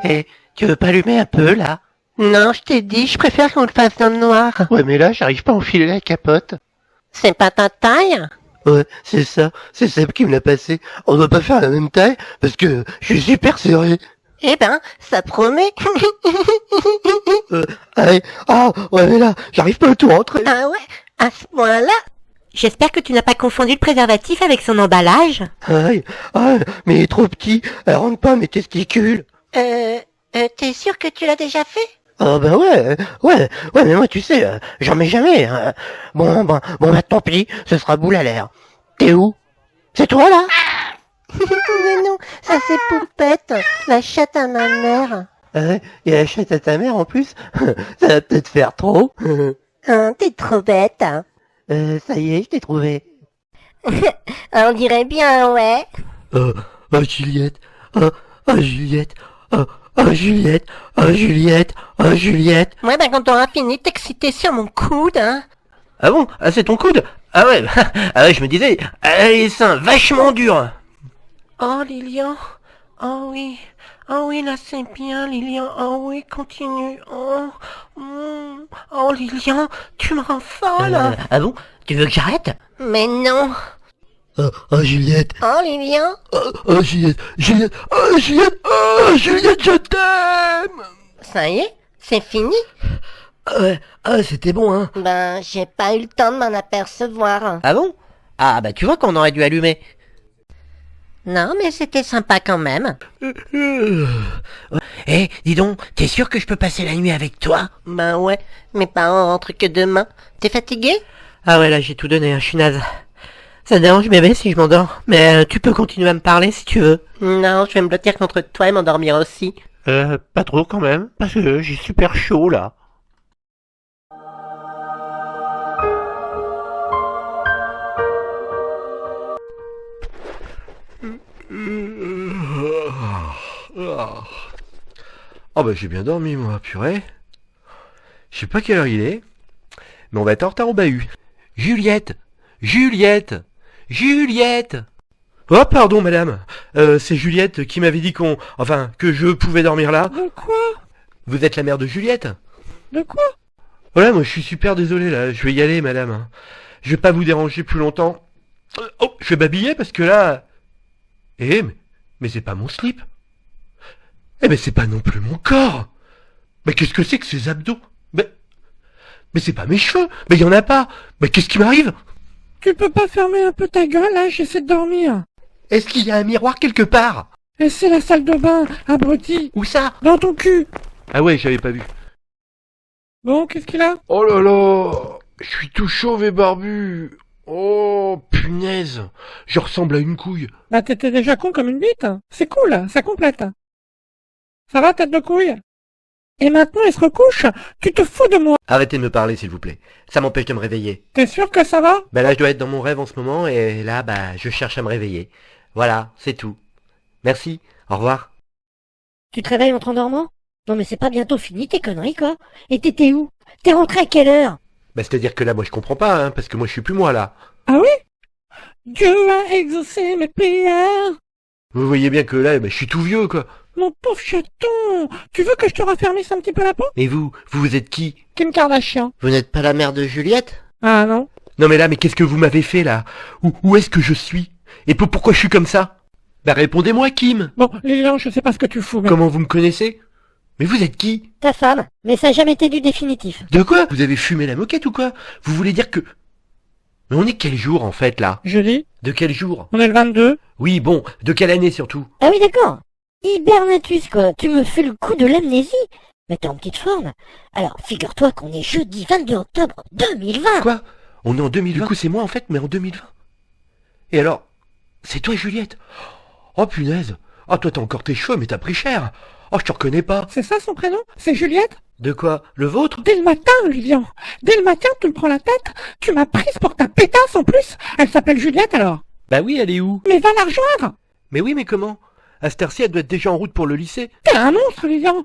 Eh, tu veux pas allumer un peu, là? Non, je t'ai dit, je préfère qu'on le fasse dans le noir. Ouais, mais là, j'arrive pas à enfiler la capote. C'est pas ta taille? Ouais, c'est ça. C'est Seb qui me l'a passé. On doit pas faire la même taille, parce que je suis super serré. Eh ben, ça promet. Allez. Ah, ouais, mais là, j'arrive pas à tout rentrer. Ah ouais? À ce point-là? J'espère que tu n'as pas confondu le préservatif avec son emballage. Aïe, mais il est trop petit. Elle rentre pas mes testicules. T'es sûr que tu l'as déjà fait? Ah bah ouais, mais moi tu sais, j'en mets jamais. Hein. Bon, bah tant pis, ce sera boule à l'air. T'es où? C'est toi là? Mais non, ça c'est Poupette, la chatte à ma mère. Et la chatte à ta mère en plus? Ça va peut-être faire trop. Hein, t'es trop bête. Hein. Ça y est, je t'ai trouvé. On dirait bien, ouais. Oh Juliette, Juliette, Juliette, Juliette, Juliette. Ouais, ben quand t'auras fini de t'exciter sur mon coude, hein. Ah bon? Ah c'est ton coude? Ah ouais, je me disais, les seins vachement durs. Oh, Lilian. Oh oui, là c'est bien, Lilian. Oh oui, continue. Oh, Lilian, tu me rends folle. Ah bon? Tu veux que j'arrête? Mais non. Juliette. Oh, Lilian. Juliette, Juliette, Juliette, je t'aime. Ça y est, c'est fini. Ouais, c'était bon, hein. Ben, j'ai pas eu le temps de m'en apercevoir. Ah bon? Ah bah tu vois qu'on aurait dû allumer. Non, mais c'était sympa quand même. Eh, dis donc, t'es sûr que je peux passer la nuit avec toi? Ben ouais, mes parents rentrent que demain. T'es fatigué? Ah ouais, là j'ai tout donné, hein, je suis naze. Ça te dérange bébé si je m'endors? Mais tu peux continuer à me parler si tu veux. Non, je vais me blottir contre toi et m'endormir aussi. Pas trop quand même, parce que j'ai super chaud là. Oh bah j'ai bien dormi moi, purée. Je sais pas quelle heure il est, mais on va être en retard au bahut. Juliette, Juliette, Juliette. Oh pardon madame, c'est Juliette qui m'avait dit que je pouvais dormir là. De quoi? Vous êtes la mère de Juliette? De quoi? Voilà, moi je suis super désolé là, je vais y aller madame. Je vais pas vous déranger plus longtemps. Oh, je vais m'habiller parce que là... Eh, mais c'est pas mon slip. Eh mais c'est pas non plus mon corps. Mais qu'est-ce que c'est que ces abdos? Mais c'est pas mes cheveux. Mais y en a pas. Mais qu'est-ce qui m'arrive? Tu peux pas fermer un peu ta gueule, là? J'essaie de dormir. Est-ce qu'il y a un miroir quelque part? Et c'est la salle de bain, abruti. Où ça? Dans ton cul. Ah ouais, j'avais pas vu. Bon, qu'est-ce qu'il a? Oh là là, je suis tout chauve et barbu. Oh, punaise, je ressemble à une couille. Bah, t'étais déjà con comme une bite. C'est cool, ça complète. Ça va, tête de couille? Et maintenant, il se recouche? Tu te fous de moi? Arrêtez de me parler, s'il vous plaît. Ça m'empêche de me réveiller. T'es sûr que ça va? Bah là, je dois être dans mon rêve en ce moment, et là, je cherche à me réveiller. Voilà, c'est tout. Merci, au revoir. Tu te réveilles en te rendormant? Non mais c'est pas bientôt fini tes conneries quoi. Et t'étais où? T'es rentré à quelle heure? Bah c'est-à-dire que là, moi, je comprends pas, hein, parce que moi, je suis plus moi, là. Ah oui? Dieu a exaucé mes prières. Vous voyez bien que là, je suis tout vieux, quoi. Mon pauvre chaton, tu veux que je te raffermisse un petit peu la peau? Mais vous êtes qui? Kim Kardashian. Vous n'êtes pas la mère de Juliette? Ah non? Non mais là, mais qu'est-ce que vous m'avez fait, là? Où est-ce que je suis? Et pourquoi je suis comme ça? Bah répondez-moi, Kim. Bon, Lilian, je sais pas ce que tu fous, mais... Comment vous me connaissez? Mais vous êtes qui? Ta femme. Mais ça n'a jamais été du définitif. De quoi? Vous avez fumé la moquette ou quoi? Vous voulez dire que... Mais on est quel jour, en fait, là? Jeudi? De quel jour? On est le 22? Oui, bon, de quelle année, surtout? Ah oui d'accord. Hibernatus quoi, tu me fais le coup de l'amnésie. Mais t'es en petite forme. Alors figure-toi qu'on est jeudi 22 octobre 2020. Quoi? On est en 2020? Du coup, c'est moi, en fait, mais en 2020. Et alors, c'est toi, Juliette? Oh, punaise. Oh, toi, t'as encore tes cheveux, mais t'as pris cher. Oh, je te reconnais pas. C'est ça son prénom? C'est Juliette? De quoi? Le vôtre? Dès le matin, Lilian. Dès le matin, tu me prends la tête. Tu m'as prise pour ta pétasse en plus. Elle s'appelle Juliette alors. Bah oui, elle est où? Mais va la rejoindre. Mais oui, mais comment? À cette heure-ci, elle doit être déjà en route pour le lycée. T'es un monstre, Lilian.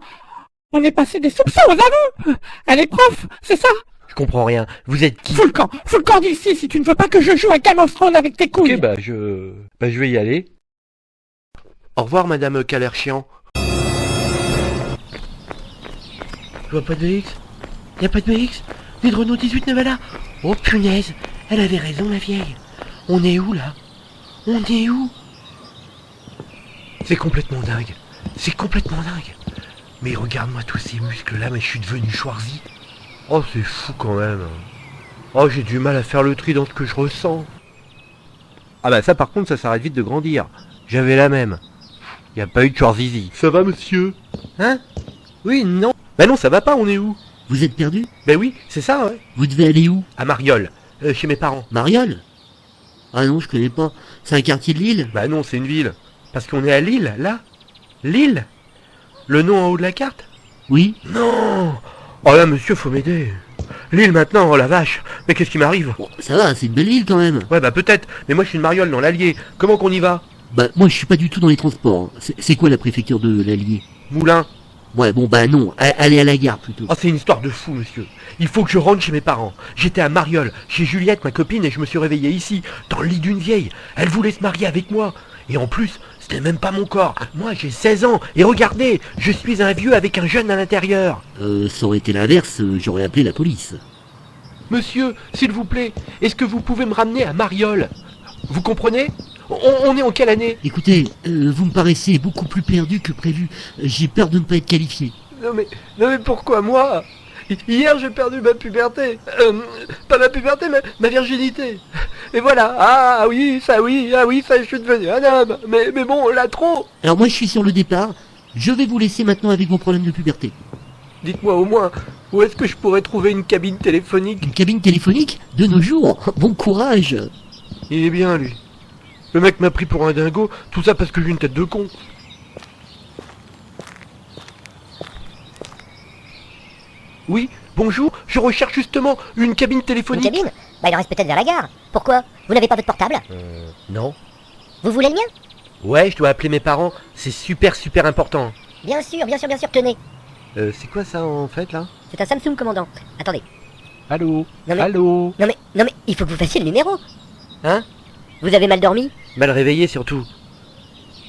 On est passé des soupçons aux aveux. Elle est prof, c'est ça? Je comprends rien. Vous êtes qui? Fous le camp d'ici si tu ne veux pas que je joue à Game of Thrones avec tes couilles. Ok, je vais y aller. Au revoir, madame Calerchian. vois pas de VX? Y a pas de VX? Ni de Renault 18 Navara? Oh punaise, elle avait raison la vieille. On est où là? On est où? C'est complètement dingue. C'est complètement dingue. Mais regarde-moi tous ces muscles là, mais je suis devenu Schwarzy. Oh c'est fou quand même. Oh j'ai du mal à faire le tri dans ce que je ressens. Ah bah ça par contre ça s'arrête vite de grandir. J'avais la même. Y a pas eu de Schwarzy. Ça va monsieur? Hein? Oui, non. Bah non ça va pas, on est où? Vous êtes perdu? Bah oui, c'est ça ouais. Vous devez aller où? À Mariol, chez mes parents. Mariol? Ah non, je connais pas. C'est un quartier de Lille? Bah non c'est une ville. Parce qu'on est à Lille, là. Lille? Le nom en haut de la carte? Oui? Non. Oh là monsieur faut m'aider. Lille maintenant, oh la vache. Mais qu'est-ce qui m'arrive? Bon, ça va, c'est une belle ville quand même. Ouais bah peut-être, mais moi je suis une mariole dans l'Allier. Comment qu'on y va? Bah, moi je suis pas du tout dans les transports. C'est quoi la préfecture de l'Allier? Moulin. Ouais, bon bah non, allez à la gare plutôt. Oh c'est une histoire de fou monsieur. Il faut que je rentre chez mes parents. J'étais à Mariol, chez Juliette, ma copine, et je me suis réveillé ici, dans le lit d'une vieille. Elle voulait se marier avec moi. Et en plus, c'était même pas mon corps. Moi j'ai 16 ans, et regardez, je suis un vieux avec un jeune à l'intérieur. Ça aurait été l'inverse, j'aurais appelé la police. Monsieur, s'il vous plaît, est-ce que vous pouvez me ramener à Mariol? Vous comprenez? On est en quelle année? Écoutez, vous me paraissez beaucoup plus perdu que prévu. J'ai peur de ne pas être qualifié. Non mais pourquoi moi? Hier j'ai perdu ma puberté. Pas ma puberté, mais ma virginité. Et voilà, ah oui, ça je suis devenu un homme. Mais bon, là trop. Alors moi je suis sur le départ. Je vais vous laisser maintenant avec vos problèmes de puberté. Dites-moi au moins, où est-ce que je pourrais trouver une cabine téléphonique? Une cabine téléphonique? De nos jours? Bon courage. Il est bien lui. Le mec m'a pris pour un dingo, tout ça parce que j'ai une tête de con. Oui, bonjour, je recherche justement une cabine Une téléphonique. cabine? Bah il en reste peut-être vers la gare. Pourquoi? Vous n'avez pas votre portable? Non. Vous voulez le mien? Ouais, je dois appeler mes parents, c'est super important. Bien sûr, tenez. C'est quoi ça en fait là? C'est un Samsung, commandant. Attendez. Allô? Non, mais- Allô? Non mais, il faut que vous fassiez le numéro. Hein? Vous avez mal dormi? Mal réveillé surtout.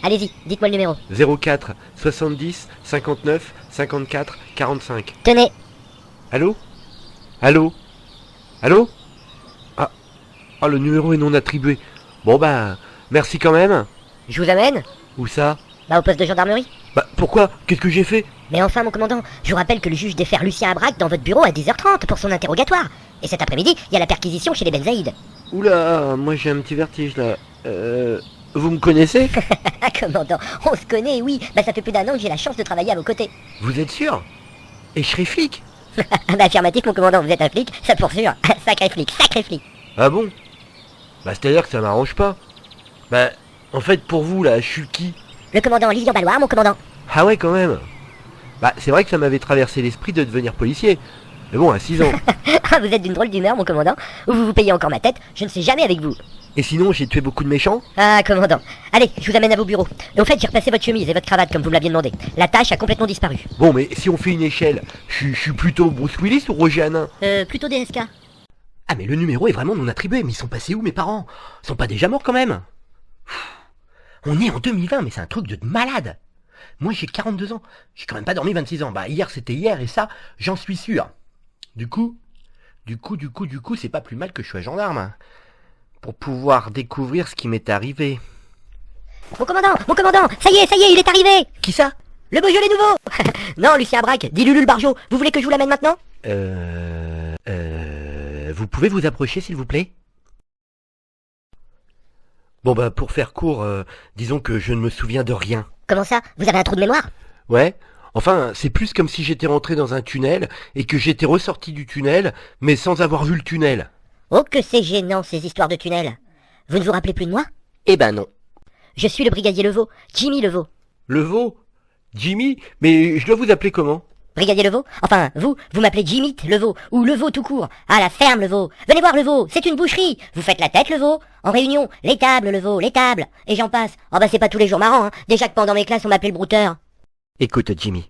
Allez-y, dites-moi le numéro. 04 70 59 54 45. Tenez. Allô? Allô? Allô? Ah, le numéro est non attribué. Bon bah, merci quand même. Je vous amène? Où ça? Bah au poste de gendarmerie. Bah pourquoi? Qu'est-ce que j'ai fait? Mais enfin, mon commandant, je vous rappelle que le juge défère Lucien Abrac dans votre bureau à 10h30 pour son interrogatoire. Et cet après-midi, il y a la perquisition chez les Benzaïdes. Oula, moi j'ai un petit vertige là. Vous me connaissez? Ah, commandant, on se connaît, oui. Bah ça fait plus d'1 an que j'ai la chance de travailler à vos côtés. Vous êtes sûr? Et je serai flic? Ah bah affirmatif, mon commandant, vous êtes un flic, ça pour sûr. Sacré flic, sacré flic. Ah bon? Bah c'est-à-dire que ça m'arrange pas. Bah, en fait pour vous là, je suis qui? Le commandant Lilian Balloire, mon commandant. Ah ouais quand même. Bah c'est vrai que ça m'avait traversé l'esprit de devenir policier. Mais bon, à 6 ans. Ah, vous êtes d'une drôle d'humeur, mon commandant. Ou vous vous payez encore ma tête, je ne sais jamais avec vous. Et sinon, j'ai tué beaucoup de méchants? Ah, commandant. Allez, je vous amène à vos bureaux. Et au fait, j'ai replacé votre chemise et votre cravate comme vous me l'aviez demandé. La tâche a complètement disparu. Bon, mais si on fait une échelle, je suis plutôt Bruce Willis ou Roger Hanin? Plutôt DSK. Ah mais le numéro est vraiment non attribué, mais ils sont passés où mes parents? Ils sont pas déjà morts quand même? On est en 2020, mais c'est un truc de malade. Moi j'ai 42 ans, j'ai quand même pas dormi 26 ans. Bah hier c'était hier et ça, j'en suis sûr. Du coup, c'est pas plus mal que je sois gendarme. Hein, pour pouvoir découvrir ce qui m'est arrivé. Mon commandant, ça y est, il est arrivé. Qui ça? Le Beaujolais nouveau. Non, Lucien Abrac, dit Lulu le Barjot. Vous voulez que je vous l'amène maintenant? Vous pouvez vous approcher s'il vous plaît? Bon bah pour faire court, disons que je ne me souviens de rien. Comment ça? Vous avez un trou de mémoire? Ouais, enfin c'est plus comme si j'étais rentré dans un tunnel et que j'étais ressorti du tunnel, mais sans avoir vu le tunnel. Oh que c'est gênant ces histoires de tunnel. Vous ne vous rappelez plus de moi? Eh ben non. Je suis le brigadier Levaux, Jimmy Levaux. Levaux? Jimmy? Mais je dois vous appeler comment? Brigadier Levaux? Enfin, vous m'appelez Jimmy Levaux, ou Levaux tout court. Ah, la ferme Levaux. Venez voir Levaux, c'est une boucherie. Vous faites la tête Levaux. En réunion, les tables Levaux, les tables. Et j'en passe. Oh bah c'est pas tous les jours marrant, hein. Déjà que pendant mes classes on m'appelait le brouteur. Écoute Jimmy,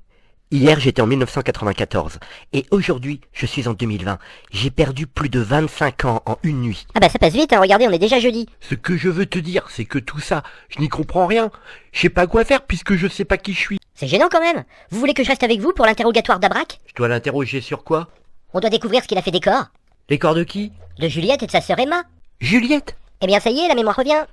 Hier, j'étais en 1994. Et aujourd'hui, je suis en 2020. J'ai perdu plus de 25 ans en une nuit. Ah bah ça passe vite, hein, regardez, on est déjà jeudi. Ce que je veux te dire, c'est que tout ça, je n'y comprends rien. Je sais pas quoi faire puisque je sais pas qui je suis. C'est gênant quand même. Vous voulez que je reste avec vous pour l'interrogatoire d'Abrac? Je dois l'interroger sur quoi? On doit découvrir ce qu'il a fait des corps. Les corps de qui? De Juliette et de sa sœur Emma. Juliette? Eh bien ça y est, la mémoire revient.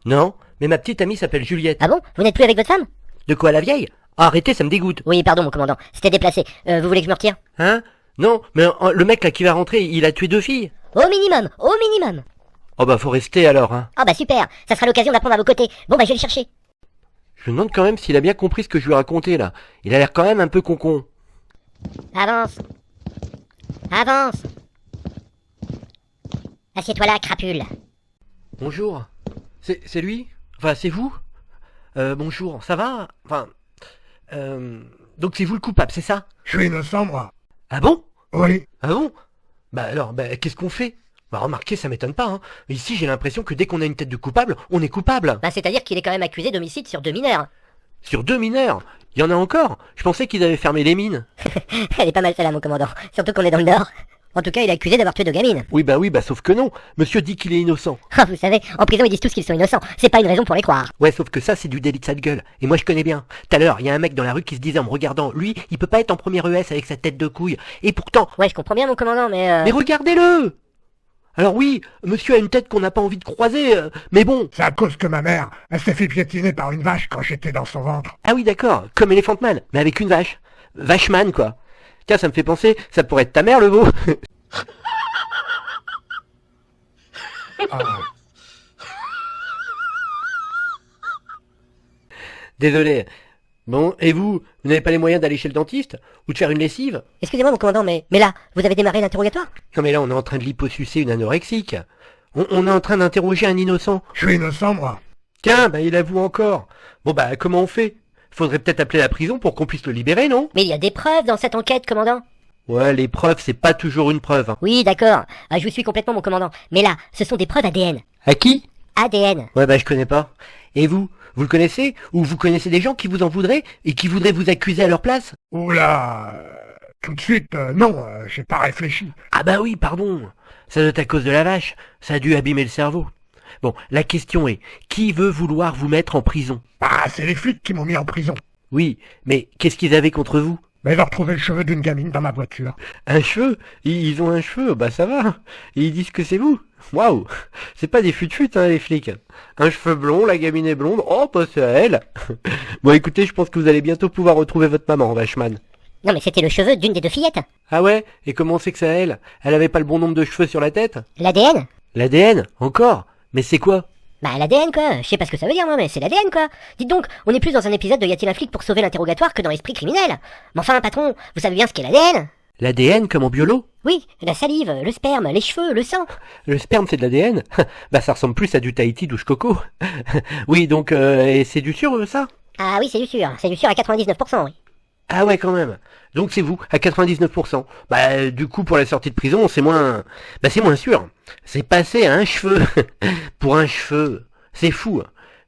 Non, mais ma petite amie s'appelle Juliette. Ah bon? Vous n'êtes plus avec votre femme? De quoi, la vieille? Arrêtez, ça me dégoûte. Oui, pardon mon commandant, c'était déplacé. Vous voulez que je me retire? Hein? Non, mais le mec là qui va rentrer, il a tué 2 filles. Au minimum, au minimum. Oh bah faut rester alors, hein. Ah bah super, ça sera l'occasion d'apprendre à vos côtés. Bon bah je vais le chercher. Je me demande quand même s'il a bien compris ce que je lui ai raconté là. Il a l'air quand même un peu con-con. Avance. Avance. Assieds-toi là, crapule. Bonjour. C'est lui? Enfin, c'est vous? Bonjour, ça va? Enfin... donc c'est vous le coupable, c'est ça? Je suis innocent, moi. Ah bon? Oui. Ah bon? Bah alors, qu'est-ce qu'on fait? Bah remarquez, ça m'étonne pas, hein. Ici, j'ai l'impression que dès qu'on a une tête de coupable, on est coupable. Bah c'est-à-dire qu'il est quand même accusé d'homicide sur 2 mineurs. Sur 2 mineurs? Il y en a encore? Je pensais qu'ils avaient fermé les mines. Elle est pas mal celle-là mon commandant, surtout qu'on est dans le Nord. En tout cas, il est accusé d'avoir tué 2 gamines. Oui, sauf que non. Monsieur dit qu'il est innocent. Ah, vous savez, en prison ils disent tous qu'ils sont innocents. C'est pas une raison pour les croire. Ouais, sauf que ça, c'est du délit de sale gueule. Et moi, je connais bien. Tout à l'heure, il y a un mec dans la rue qui se disait en me regardant, lui, il peut pas être en première ES avec sa tête de couille. Et pourtant... Ouais, je comprends bien mon commandant, mais Mais regardez-le! Alors oui, monsieur a une tête qu'on n'a pas envie de croiser, mais bon... C'est à cause que ma mère, elle s'est fait piétiner par une vache quand j'étais dans son ventre. Ah oui, d'accord, comme Elephant Man, mais avec une vache. Vacheman, quoi. Tiens, ça me fait penser, ça pourrait être ta mère, le veau. Ah, Désolé. Bon, et vous n'avez pas les moyens d'aller chez le dentiste? Ou de faire une lessive? excusez-moi mon commandant, mais là, vous avez démarré l'interrogatoire? Non mais là, on est en train de liposucer une anorexique. On est en train d'interroger un innocent. je suis innocent, moi. Tiens, il avoue encore. Bon comment on fait? Faudrait peut-être appeler la prison pour qu'on puisse le libérer, non? Mais il y a des preuves dans cette enquête, commandant. Ouais, les preuves, c'est pas toujours une preuve. Hein. Oui, d'accord. Ah, je vous suis complètement mon commandant. Mais là, ce sont des preuves ADN. À qui? ADN. Ouais, je connais pas. Et vous le connaissez? Ou vous connaissez des gens qui vous en voudraient et qui voudraient vous accuser à leur place? Oula, tout de suite, non, j'ai pas réfléchi. Ah bah oui, pardon. Ça doit être à cause de la vache. Ça a dû abîmer le cerveau. Bon, la question est, qui veut vouloir vous mettre en prison? Bah, c'est les flics qui m'ont mis en prison. Oui, mais qu'est-ce qu'ils avaient contre vous? Mais ils ont retrouvé le cheveu d'une gamine dans ma voiture. Un cheveu? Ils ont un cheveu, ça va. Et ils disent que c'est vous. Waouh. C'est pas des fut-fut, hein, les flics. Un cheveu blond, la gamine est blonde. Oh, c'est à elle. Bon, écoutez, je pense que vous allez bientôt pouvoir retrouver votre maman, Vacheman. Non mais c'était le cheveu d'une des 2 fillettes. Ah ouais? Et comment c'est que c'est à elle? Elle avait pas le bon nombre de cheveux sur la tête? L'ADN? L'ADN? Encore? Mais c'est quoi? Bah l'ADN quoi, je sais pas ce que ça veut dire moi, mais c'est l'ADN quoi. Dites donc, on est plus dans un épisode de Y a-t-il un flic pour sauver l'interrogatoire que dans l'esprit criminel. Mais enfin patron, vous savez bien ce qu'est l'ADN? L'ADN comme en biolo? Oui, la salive, le sperme, les cheveux, le sang. Le sperme c'est de l'ADN? Ça ressemble plus à du Tahiti douche coco. Oui, donc, et c'est du sûr ça? Ah oui, c'est du sûr à 99%, oui. Ah ouais, quand même. Donc c'est vous, à 99%. Du coup, pour la sortie de prison, c'est moins... c'est moins sûr. C'est passé à un cheveu. Pour un cheveu. C'est fou.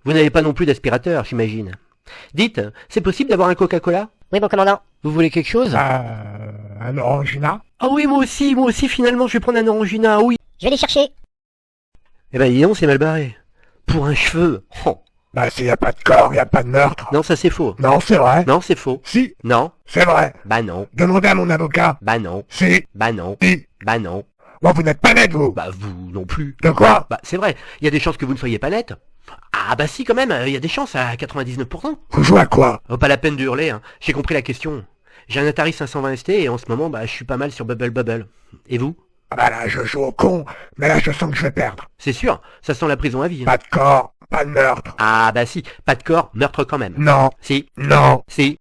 Vous n'avez pas non plus d'aspirateur, j'imagine. Dites, c'est possible d'avoir un Coca-Cola? Oui, mon commandant. Vous voulez quelque chose? Un orangina. Ah oui, moi aussi, finalement, je vais prendre un orangina, oui. Je vais les chercher. Eh dis donc, c'est mal barré. Pour un cheveu. Oh. Bah, s'il y a pas de corps, y a pas de meurtre. Non, ça c'est faux. Non, c'est vrai. Non, c'est faux. Si, Non. c'est vrai. Non. Demandez à mon avocat. Non. Si, Non. si. Non. Moi, vous n'êtes pas net, vous. Vous non plus. De quoi? C'est vrai, il y a des chances que vous ne soyez pas net. Ah si, quand même, il y a des chances à 99%. Vous jouez à quoi? Oh, pas la peine de hurler, hein. J'ai compris la question. J'ai un Atari 520 ST et en ce moment, je suis pas mal sur Bubble Bubble. Et vous? Ah bah là, je joue au con, mais là, je sens que je vais perdre. C'est sûr, ça sent la prison à vie. Hein. Pas de corps, pas de meurtre. Ah si, pas de corps, meurtre quand même. Non, Si, non. si.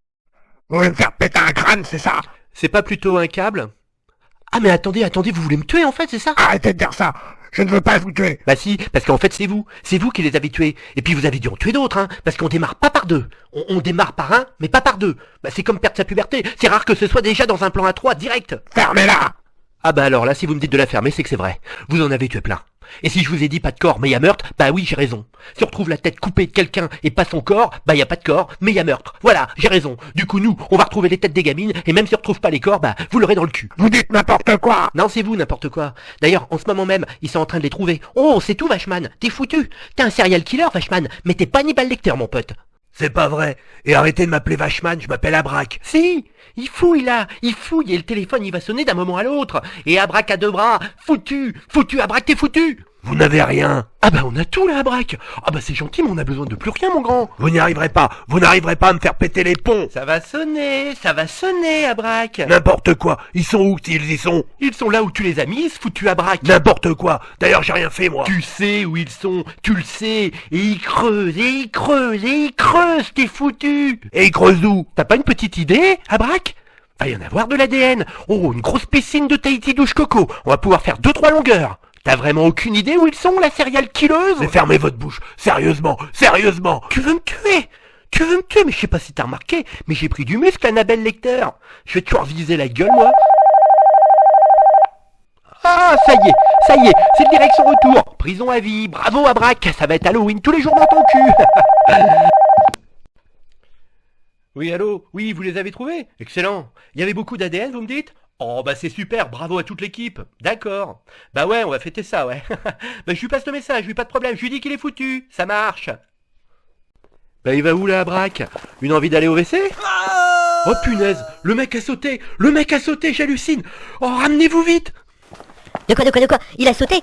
Vous voulez me faire péter un crâne, c'est ça? C'est pas plutôt un câble? Ah mais attendez, vous voulez me tuer en fait, c'est ça? Arrêtez de dire ça. Je ne veux pas vous tuer. Si, parce qu'en fait c'est vous qui les avez tués. Et puis vous avez dû en tuer d'autres, hein, parce qu'on démarre pas par deux. On démarre par un, mais pas par deux. C'est comme perdre sa puberté, c'est rare que ce soit déjà dans un plan à 3 direct. Fermez-la. Ah alors là, si vous me dites de la fermer, c'est que c'est vrai. Vous en avez tué plein. Et si je vous ai dit pas de corps, mais y a meurtre, bah oui, j'ai raison. Si on retrouve la tête coupée de quelqu'un et pas son corps, bah y a pas de corps, mais y a meurtre. Voilà, j'ai raison. Du coup, nous, on va retrouver les têtes des gamines, et même si on retrouve pas les corps, bah vous l'aurez dans le cul. Vous dites n'importe quoi. Non, c'est vous, n'importe quoi. D'ailleurs, en ce moment même, ils sont en train de les trouver. Oh, c'est tout, Vachman. T'es foutu. T'es un serial killer, Vachman, mais t'es pas Hannibal Lecter, mon pote. C'est pas vrai. Et arrêtez de m'appeler Vachman, je m'appelle Abrac. Si, il fouille là, il fouille et le téléphone il va sonner d'un moment à l'autre. Et Abrac a deux bras, foutu, Abrac t'es foutu. Vous n'avez rien. Ah bah on a tout là, Abrac. Ah bah c'est gentil, mais on a besoin de plus rien, mon grand. Vous n'y arriverez pas, à me faire péter les ponts. Ça va sonner, Abrac. N'importe quoi, ils sont où s'ils y sont? Ils sont là où tu les as mis, foutu Abrac. N'importe quoi, d'ailleurs j'ai rien fait moi. Tu sais où ils sont, tu le sais, et ils creusent, t'es foutu. Et ils creusent où? T'as pas une petite idée, Abrac? Va y en avoir de l'ADN. Oh, une grosse piscine de Tahiti douche coco. On va pouvoir faire 2-3 longueurs. T'as vraiment aucune idée où ils sont, la serial killeuse? Mais fermez votre bouche, sérieusement. Tu veux me tuer, mais je sais pas si t'as remarqué, mais j'ai pris du muscle, Annabelle Lecter. Je vais te viser la gueule, moi. Ah, ça y est, c'est le direction retour. Prison à vie, bravo Abrac, ça va être Halloween tous les jours dans ton cul. Oui, allô? Oui, vous les avez trouvés? Excellent. Il y avait beaucoup d'ADN, vous me dites? Oh, bah c'est super, bravo à toute l'équipe. D'accord. Bah ouais, on va fêter ça, ouais. Bah je lui passe le message, lui pas de problème, je lui dis qu'il est foutu. Ça marche. Bah il va où là, Abrac? Une envie d'aller au WC? Oh punaise, le mec a sauté, j'hallucine. Oh, ramenez-vous vite. De quoi? Il a sauté.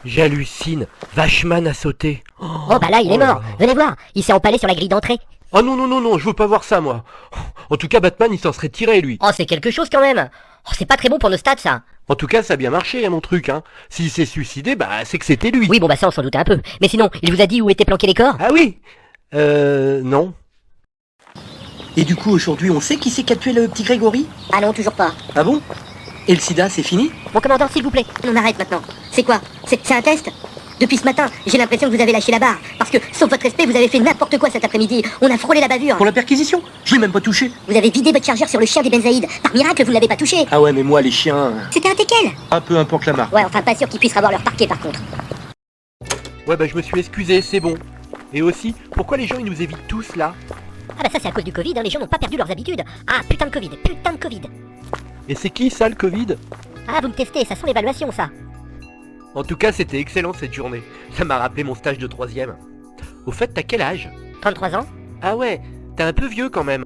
J'hallucine, Vachman a sauté. Oh bah là, il est mort. Venez voir, il s'est empalé sur la grille d'entrée. Oh non, je veux pas voir ça, moi. En tout cas, Batman, il s'en serait tiré, lui. Oh, c'est quelque chose quand même. Oh, c'est pas très bon pour nos stats, ça. En tout cas, ça a bien marché, mon truc, hein. S'il s'est suicidé, bah, c'est que c'était lui. Oui, bon bah ça, on s'en doutait un peu. Mais sinon, il vous a dit où étaient planqués les corps? Ah oui. Non. Et du coup, aujourd'hui, on sait qui c'est qui a tué le petit Grégory? Ah non, toujours pas. Ah bon? Et le sida, c'est fini? Mon commandant, s'il vous plaît, on arrête maintenant. C'est quoi? C'est un test? Depuis ce matin, j'ai l'impression que vous avez lâché la barre. Parce que, sauf votre respect, vous avez fait n'importe quoi cet après-midi. On a frôlé la bavure. Pour la perquisition? Je l'ai même pas touché. Vous avez vidé votre chargeur sur le chien des Benzaïd. Par miracle, vous ne l'avez pas touché. Ah ouais, mais moi, les chiens... C'était un teckel. Un peu importe la marque. Ouais, enfin, pas sûr qu'ils puissent avoir leur parquet, par contre. Ouais, bah, je me suis excusé, c'est bon. Et aussi, pourquoi les gens, ils nous évitent tous, là? Ah bah ça, c'est à cause du Covid, hein. Les gens n'ont pas perdu leurs habitudes. Ah, putain de Covid. Et c'est qui, ça, le Covid? Ah, vous me testez, ça sent l'évaluation, ça. En tout cas, c'était excellent, cette journée. Ça m'a rappelé mon stage de 3ème. Au fait, t'as quel âge? 33 ans. Ah ouais, t'es un peu vieux, quand même.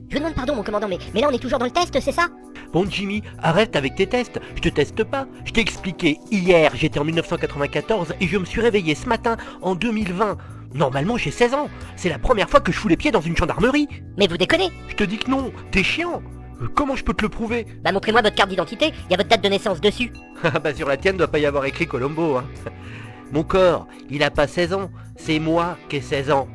Je vous demande pardon, mon commandant, mais là, on est toujours dans le test, c'est ça? Bon, Jimmy, arrête avec tes tests. Je te teste pas. Je t'ai expliqué. Hier, j'étais en 1994 et je me suis réveillé ce matin en 2020. Normalement, j'ai 16 ans. C'est la première fois que je fous les pieds dans une gendarmerie. Mais vous déconnez. Je te dis que non. T'es chiant. Comment je peux te le prouver? Bah, montrez-moi votre carte d'identité. Il y a votre date de naissance dessus. Bah, sur la tienne, doit pas y avoir écrit Colombo, hein. Mon corps, il a pas 16 ans. C'est moi qui ai 16 ans.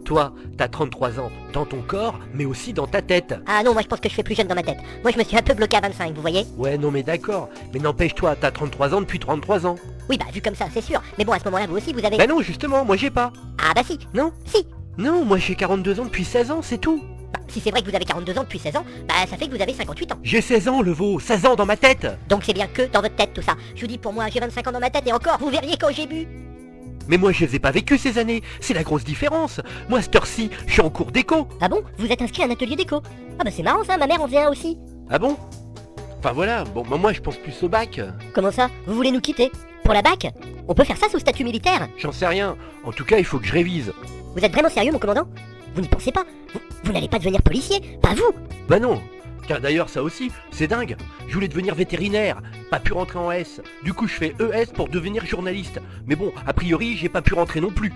Toi, t'as 33 ans dans ton corps, mais aussi dans ta tête. Ah non, moi je pense que je fais plus jeune dans ma tête. Moi je me suis un peu bloqué à 25, vous voyez? Ouais, non mais d'accord. Mais n'empêche toi, t'as 33 ans depuis 33 ans. Oui, bah vu comme ça, c'est sûr. Mais bon, à ce moment-là, vous aussi, vous avez... Bah non, justement, moi j'ai pas. Ah bah si. Non? Si. Non, moi j'ai 42 ans depuis 16 ans, c'est tout. Bah, si c'est vrai que vous avez 42 ans depuis 16 ans, bah ça fait que vous avez 58 ans. J'ai 16 ans, le veau, 16 ans dans ma tête. Donc c'est bien que dans votre tête tout ça. Je vous dis, pour moi, j'ai 25 ans dans ma tête et encore, vous verriez quand j'ai bu. Mais moi je les ai pas vécues ces années, c'est la grosse différence. Moi cette heure-ci, je suis en cours d'éco. Ah bon? Vous êtes inscrit à un atelier d'éco? Ah bah c'est marrant ça, ma mère en faisait un aussi. Ah bon? Enfin voilà, bon bah, moi je pense plus au bac. Comment ça? Vous voulez nous quitter? Pour la bac? On peut faire ça sous statut militaire? J'en sais rien, en tout cas il faut que je révise. Vous êtes vraiment sérieux mon commandant? Vous n'y pensez pas? Vous n'allez pas devenir policier? Pas vous? Bah non. Tiens d'ailleurs ça aussi, c'est dingue. Je voulais devenir vétérinaire, pas pu rentrer en S. Du coup je fais ES pour devenir journaliste. Mais bon, a priori j'ai pas pu rentrer non plus.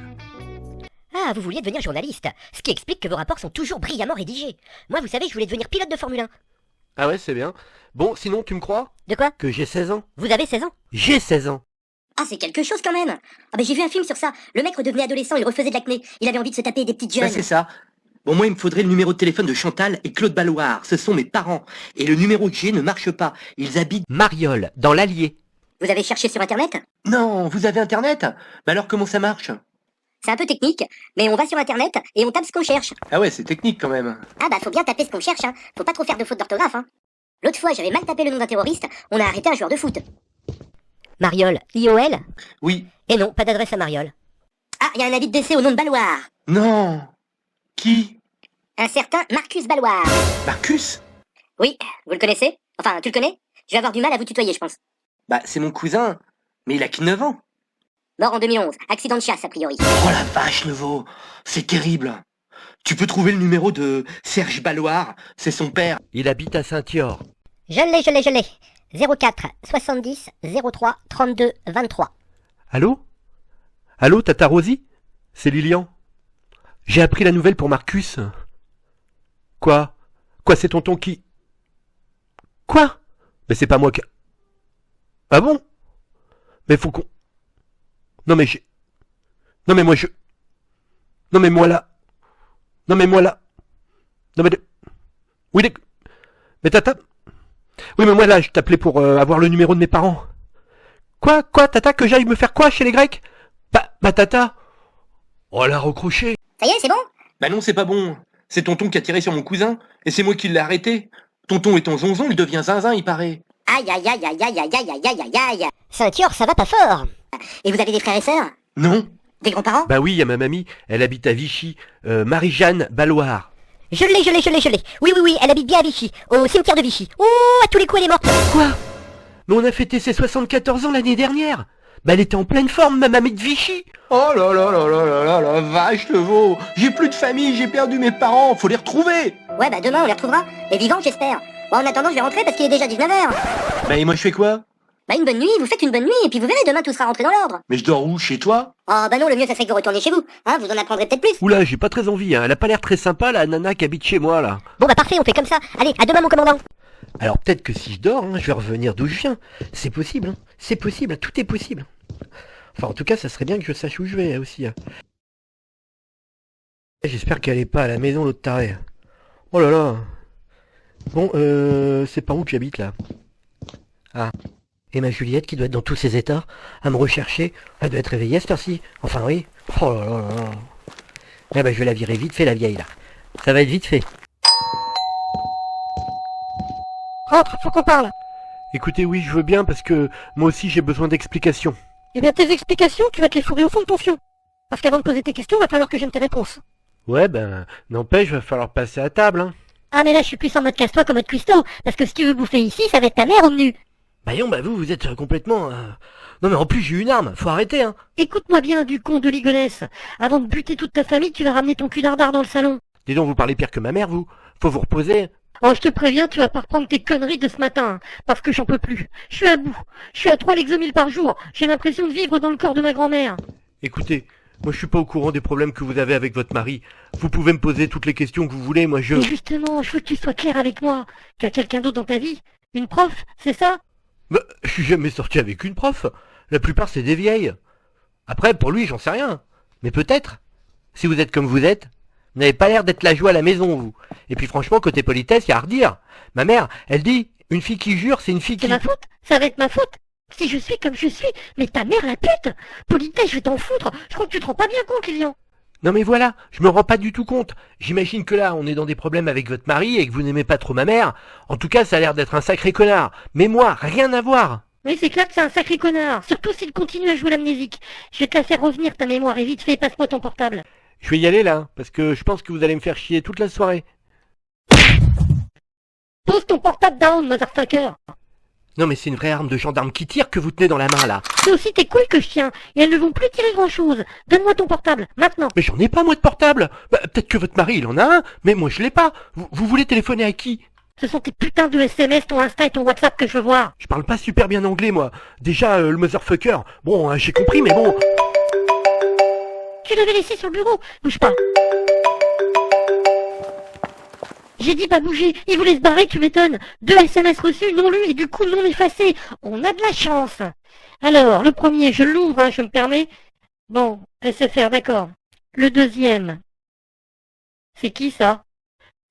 Ah, vous vouliez devenir journaliste, ce qui explique que vos rapports sont toujours brillamment rédigés. Moi, vous savez, je voulais devenir pilote de Formule 1. Ah ouais, c'est bien. Bon, sinon tu me crois? De quoi? Que j'ai 16 ans. Vous avez 16 ans? J'ai 16 ans. Ah, c'est quelque chose quand même. Ah bah j'ai vu un film sur ça. Le mec redevenait adolescent, il refaisait de l'acné. Il avait envie de se taper des petites jeunes. Ouais, c'est ça. Bon, moi, il me faudrait le numéro de téléphone de Chantal et Claude Balloire. Ce sont mes parents. Et le numéro que j'ai ne marche pas. Ils habitent... Mariol, dans l'Allier. Vous avez cherché sur Internet? Non, vous avez Internet? Bah alors, comment ça marche? C'est un peu technique, mais on va sur Internet et on tape ce qu'on cherche. Ah ouais, c'est technique quand même. Ah bah faut bien taper ce qu'on cherche, hein. Faut pas trop faire de fautes d'orthographe, hein. L'autre fois, j'avais mal tapé le nom d'un terroriste, on a arrêté un joueur de foot. Mariole, IOL? Oui. Et non, pas d'adresse à Mariole. Ah, il y a un avis de décès au nom de Balloire. Non. Qui? Un certain Marcus Balloire. Marcus? Oui, vous le connaissez? Enfin, tu le connais? Je vais avoir du mal à vous tutoyer, je pense. Bah, c'est mon cousin. Mais il a que 9 ans. Mort en 2011, accident de chasse a priori. Oh la vache, Neveu. C'est terrible. Tu peux trouver le numéro de Serge Balloire. C'est son père. Il habite à Saint-Yor. Je l'ai. 04 70 03 32 23. Allô? Allô, Tata Rosie? C'est Lilian. J'ai appris la nouvelle pour Marcus. Quoi? Quoi, c'est tonton qui... Quoi? Mais c'est pas moi qui... Ah bon? Mais faut qu'on... Non mais j'ai... Non mais moi je... Non mais moi là... Non mais moi là... Non mais... Oui, mais Tata... Oui mais moi là, je t'appelais pour avoir le numéro de mes parents. Quoi, Tata, que j'aille me faire quoi chez les Grecs? Bah Tata... Oh la recroché. Ça y est, c'est bon? Bah non, c'est pas bon. C'est tonton qui a tiré sur mon cousin. Et c'est moi qui l'ai arrêté. Tonton est ton zonzon, il devient zinzin, il paraît. Aïe. Saint-Yor, ça va pas fort. Et vous avez des frères et sœurs? Non. Des grands-parents? Bah oui, y a ma mamie, elle habite à Vichy. Marie-Jeanne Balloire. Je l'ai. Oui, elle habite bien à Vichy, au cimetière de Vichy. Oh, à tous les coups, elle est morte. Quoi? Mais on a fêté ses 74 ans l'année dernière. Bah elle était en pleine forme, ma mamie de Vichy. Oh là là là là là là la vache, Neveu. J'ai plus de famille, j'ai perdu mes parents, faut les retrouver. Ouais, bah demain, on les retrouvera. Et vivants, j'espère. Bon, en attendant, je vais rentrer parce qu'il est déjà 19h. Bah et moi je fais quoi? Bah une bonne nuit, vous faites une bonne nuit, et puis vous verrez, demain tout sera rentré dans l'ordre. Mais je dors où? Chez toi? Oh bah non, le mieux ça serait que vous retourniez chez vous. Hein, vous en apprendrez peut-être plus. Oula, j'ai pas très envie, hein. Elle a pas l'air très sympa, la nana qui habite chez moi, là. Bon bah parfait, on fait comme ça. Allez, à demain mon commandant. Alors peut-être que si je dors, hein, je vais revenir d'où je viens. C'est possible, hein. C'est possible, tout est possible. Enfin, en tout cas, ça serait bien que je sache où je vais, aussi. Hein. J'espère qu'elle est pas à la maison, l'autre taré. Oh là là. Bon, c'est par où que j'habite, là? Ah. Et ma Juliette, qui doit être dans tous ses états, à me rechercher, elle doit être réveillée à cette heure-ci. Enfin, oui. Oh là là là. Eh ben, je vais la virer vite fait, la vieille, là. Ça va être vite fait. Rentre, faut qu'on parle. Écoutez, oui, je veux bien, parce que moi aussi, j'ai besoin d'explications. Eh bien, tes explications, tu vas te les fourrer au fond de ton fion. Parce qu'avant de poser tes questions, va falloir que j'aime tes réponses. Ouais, ben, n'empêche, va falloir passer à table, hein. Ah, mais là, je suis plus en mode casse-toi qu'en mode cuistot. Parce que si tu veux bouffer ici, ça va être ta mère au menu. Bah non, bah vous êtes complètement... Non mais en plus j'ai une arme, faut arrêter hein. Écoute-moi bien, du con de Ligonnès. Avant de buter toute ta famille, tu vas ramener ton cul dardard dans le salon. Dis donc, vous parlez pire que ma mère, vous. Faut vous reposer. Oh, je te préviens, tu vas pas reprendre tes conneries de ce matin, hein, parce que j'en peux plus. Je suis à bout. Je suis à 3 Lexomil par jour. J'ai l'impression de vivre dans le corps de ma grand-mère. Écoutez, moi je suis pas au courant des problèmes que vous avez avec votre mari. Vous pouvez me poser toutes les questions que vous voulez, moi je... Mais justement, je veux que tu sois clair avec moi. Tu as quelqu'un d'autre dans ta vie? Une prof, c'est ça? Bah, je suis jamais sorti avec une prof. La plupart c'est des vieilles. Après, pour lui, j'en sais rien. Mais peut-être. Si vous êtes comme vous êtes, vous n'avez pas l'air d'être la joie à la maison, vous. Et puis franchement, côté politesse, y a à redire. Ma mère, elle dit, une fille qui jure, c'est une fille qui... C'est ma faute? Ça va être ma faute? Si je suis comme je suis, mais ta mère la pute! Politesse, je vais t'en foutre! Je crois que tu te rends pas bien compte, Lilian! Non mais voilà, je me rends pas du tout compte. J'imagine que là, on est dans des problèmes avec votre mari et que vous n'aimez pas trop ma mère. En tout cas, ça a l'air d'être un sacré connard. Mais moi, rien à voir. Oui, c'est clair que c'est un sacré connard, surtout s'il continue à jouer l'amnésique. Je vais te la faire revenir ta mémoire et vite fait, passe-moi ton portable. Je vais y aller là, parce que je pense que vous allez me faire chier toute la soirée. Pose ton portable down, motherfucker! Non mais c'est une vraie arme de gendarme qui tire que vous tenez dans la main là. C'est aussi tes couilles que je tiens, et elles ne vont plus tirer grand-chose. Donne-moi ton portable, maintenant. Mais j'en ai pas moi de portable. Bah, peut-être que votre mari il en a un, mais moi je l'ai pas. Vous voulez téléphoner à qui? Ce sont tes putains de SMS, ton Insta et ton WhatsApp que je veux voir. Je parle pas super bien anglais moi. Déjà le motherfucker, bon j'ai compris mais bon... Tu l'avais laissé sur le bureau, bouge pas. J'ai dit pas bouger, il voulait se barrer, tu m'étonnes. 2 SMS reçus, non lus et du coup non effacés. On a de la chance. Alors, le premier, je l'ouvre, hein, je me permets. Bon, SFR, d'accord. Le deuxième. C'est qui ça?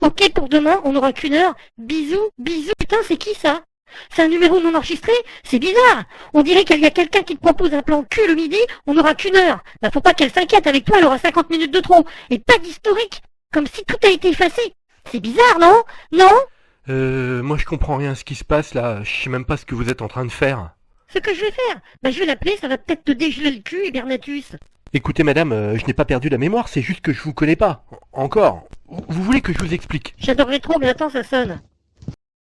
Ok, pour demain, on n'aura qu'une heure. Bisous, bisous. Putain, c'est qui ça? C'est un numéro non enregistré? C'est bizarre. On dirait qu'il y a quelqu'un qui te propose un plan cul le midi, on n'aura qu'une heure. Bah faut pas qu'elle s'inquiète, avec toi elle aura 50 minutes de trop. Et pas d'historique. Comme si tout a été effacé. C'est bizarre, non? Non? Moi je comprends rien à ce qui se passe là, je sais même pas ce que vous êtes en train de faire. Ce que je vais faire, je vais l'appeler, ça va peut-être te dégeler le cul, Hibernatus. Écoutez madame, je n'ai pas perdu la mémoire, c'est juste que je vous connais pas. Encore. Vous voulez que je vous explique? J'adorerais trop, mais attends, ça sonne.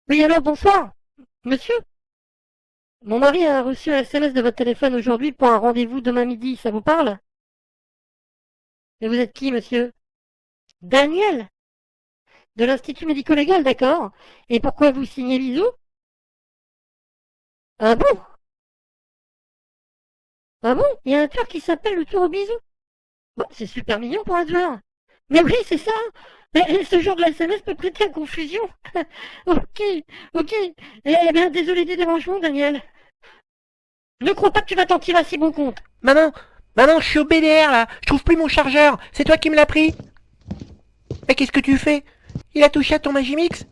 Oui, alors, bonsoir. Monsieur? Mon mari a reçu un SMS de votre téléphone aujourd'hui pour un rendez-vous demain midi, ça vous parle? Et vous êtes qui, monsieur? Daniel? De l'Institut médico-légal, d'accord. Et pourquoi vous signez bisous? Ah bon? Ah bon? Il y a un tueur qui s'appelle le tueur au bisou? Bon, c'est super mignon pour un tueur. Mais oui, c'est ça. Mais ce genre de SMS peut prêter à confusion. Ok. Eh bien, désolé des dérangements, Daniel. Ne crois pas que tu vas t'en tirer à si bon compte. Maman, je suis au BDR là, je trouve plus mon chargeur, c'est toi qui me l'as pris. Mais qu'est-ce que tu fais? Il a touché à ton Magimix?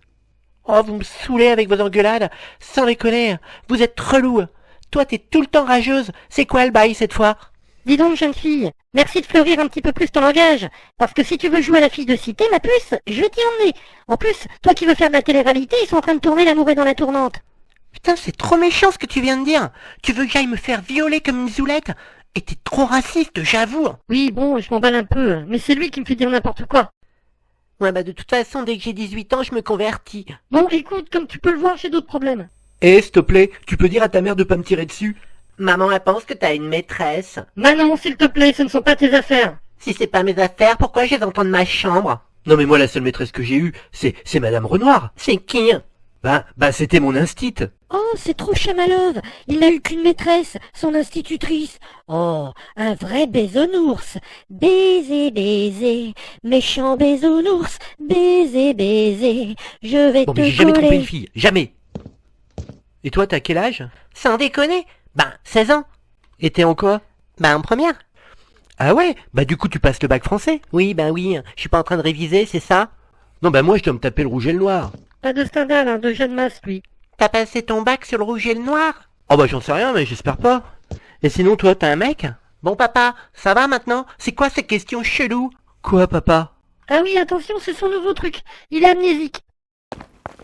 Oh, vous me saoulez avec vos engueulades, sans déconner, vous êtes relou. Toi t'es tout le temps rageuse, c'est quoi le bail cette fois? Dis donc, jeune fille, merci de fleurir un petit peu plus ton langage. Parce que si tu veux jouer à la fille de cité, ma puce, je vais t'y emmener. En plus, toi qui veux faire de la télé-réalité, ils sont en train de tourner L'amour est dans la tournante. Putain, c'est trop méchant ce que tu viens de dire. Tu veux que j'aille me faire violer comme une zoulette? Et t'es trop raciste, j'avoue. Oui, bon, je m'emballe un peu, mais c'est lui qui me fait dire n'importe quoi. Ouais, de toute façon, dès que j'ai 18 ans, je me convertis. Bon, écoute, comme tu peux le voir, j'ai d'autres problèmes. Eh, s'il te plaît, tu peux dire à ta mère de pas me tirer dessus? Maman, elle pense que t'as une maîtresse. Manon, s'il te plaît, ce ne sont pas tes affaires. Si c'est pas mes affaires, pourquoi je les entends de ma chambre? Non mais moi la seule maîtresse que j'ai eue, c'est madame Renoir. C'est qui? Bah c'était mon instit. Oh, c'est trop chamalove. Il n'a eu qu'une maîtresse, son institutrice. Oh, un vrai bisounours. Baiser, méchant bisounours. Baiser, je vais Bon te mais j'ai jamais trompé coller. une fille, jamais. Et toi t'as quel âge? Sans déconner? 16 ans. Et t'es en quoi? En première. Ah ouais? Bah du coup tu passes le bac français? Oui, je suis pas en train de réviser, c'est ça? Non bah moi je dois me taper le rouge et le noir. Pas de Stendhal, de jeune masse, lui. T'as passé ton bac sur le rouge et le noir? Oh bah j'en sais rien mais j'espère pas. Et sinon toi t'as un mec? Bon papa, ça va maintenant? C'est quoi ces questions cheloues? Quoi papa? Ah oui, attention, c'est son nouveau truc. Il est amnésique.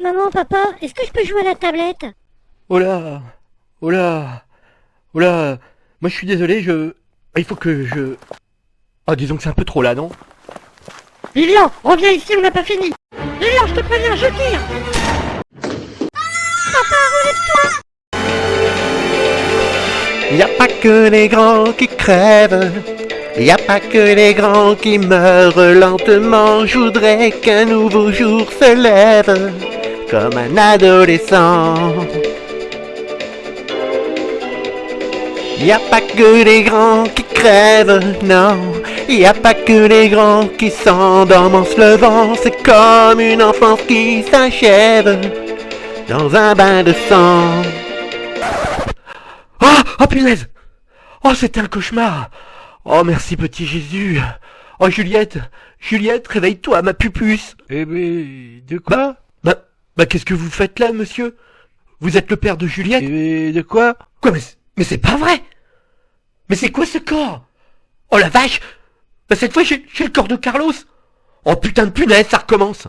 Maman, papa, est-ce que je peux jouer à la tablette? Oh là, moi je suis désolé, il faut que je... Ah disons que c'est un peu trop là, non? Lilian, reviens ici, on n'a pas fini. Lilian, je te préviens, je tire. Y a pas que les grands qui crèvent, y a pas que les grands qui meurent lentement. Je voudrais qu'un nouveau jour se lève comme un adolescent. Y a pas que les grands qui crèvent, non. Y a pas que les grands qui s'endorment en se levant. C'est comme une enfance qui s'achève dans un bain de sang. Oh punaise! Oh c'était un cauchemar! Oh merci petit Jésus! Oh Juliette, réveille-toi ma pupuce! Eh ben, de quoi? Bah qu'est-ce que vous faites là monsieur? Vous êtes le père de Juliette? Eh ben, de quoi? Quoi mais c'est pas vrai! Mais c'est quoi ce corps? Oh la vache! Bah cette fois j'ai le corps de Carlos! Oh putain de punaise, ça recommence!